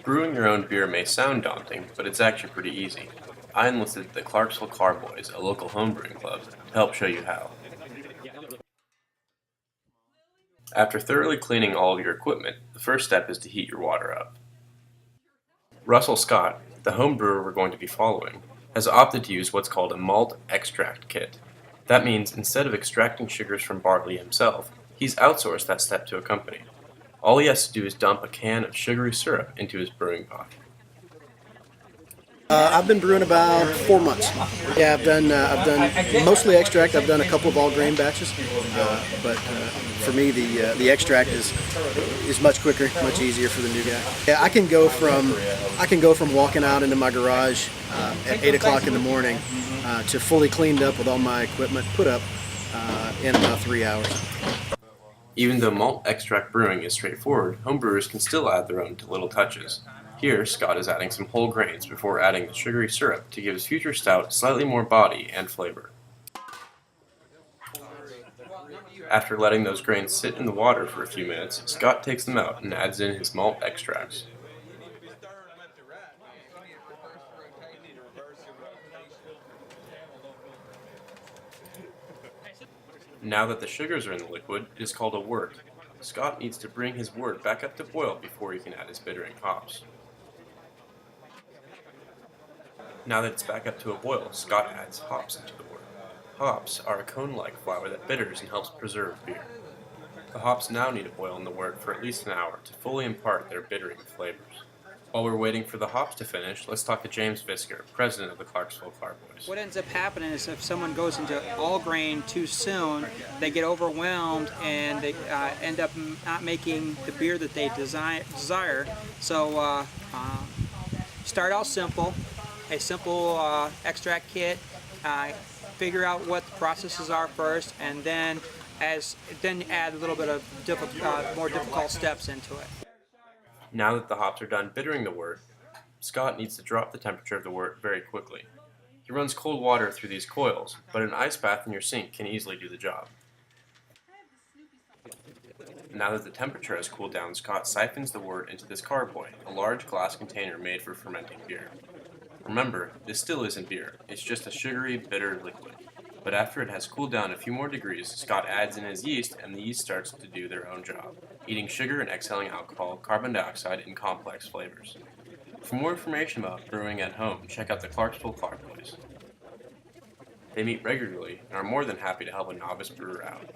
Brewing your own beer may sound daunting, but it's actually pretty easy. I enlisted the Clarksville Carboys, a local homebrewing club, to help show you how. After thoroughly cleaning all of your equipment, the first step is to heat your water up. Russell Scott, the home brewer we're going to be following, has opted to use what's called a malt extract kit. That means instead of extracting sugars from barley himself, he's outsourced that step to a company. All he has to do is dump a can of sugary syrup into his brewing pot. I've been brewing about 4 months. Yeah, I've done mostly extract. I've done a couple of all grain batches, but for me the extract is much quicker, much easier for the new guy. Yeah, I can go from walking out into my garage at 8 o'clock in the morning to fully cleaned up with all my equipment put up in about 3 hours. Even though malt extract brewing is straightforward, homebrewers can still add their own little touches. Here, Scott is adding some whole grains before adding the sugary syrup to give his future stout slightly more body and flavor. After letting those grains sit in the water for a few minutes, Scott takes them out and adds in his malt extracts. Now that the sugars are in the liquid, it is called a wort. Scott needs to bring his wort back up to boil before he can add his bittering hops. Now that it's back up to a boil, Scott adds hops into the wort. Hops are a cone-like flour that bitters and helps preserve beer. The hops now need to boil in the wort for at least an hour to fully impart their bittering flavors. While we're waiting for the hops to finish, let's talk to James Visker, president of the Clarksville Carboys. What ends up happening is if someone goes into all grain too soon, they get overwhelmed and they end up not making the beer that they desire. So start out simple, a simple extract kit, figure out what the processes are first, and then add a little bit of more difficult steps into it. Now that the hops are done bittering the wort, Scott needs to drop the temperature of the wort very quickly. He runs cold water through these coils, but an ice bath in your sink can easily do the job. Now that the temperature has cooled down, Scott siphons the wort into this carboy, a large glass container made for fermenting beer. Remember, this still isn't beer, it's just a sugary, bitter liquid. But after it has cooled down a few more degrees, Scott adds in his yeast and the yeast starts to do their own job, eating sugar and exhaling alcohol, carbon dioxide, and complex flavors. For more information about brewing at home, check out the Clarksville Carboys. They meet regularly and are more than happy to help a novice brewer out.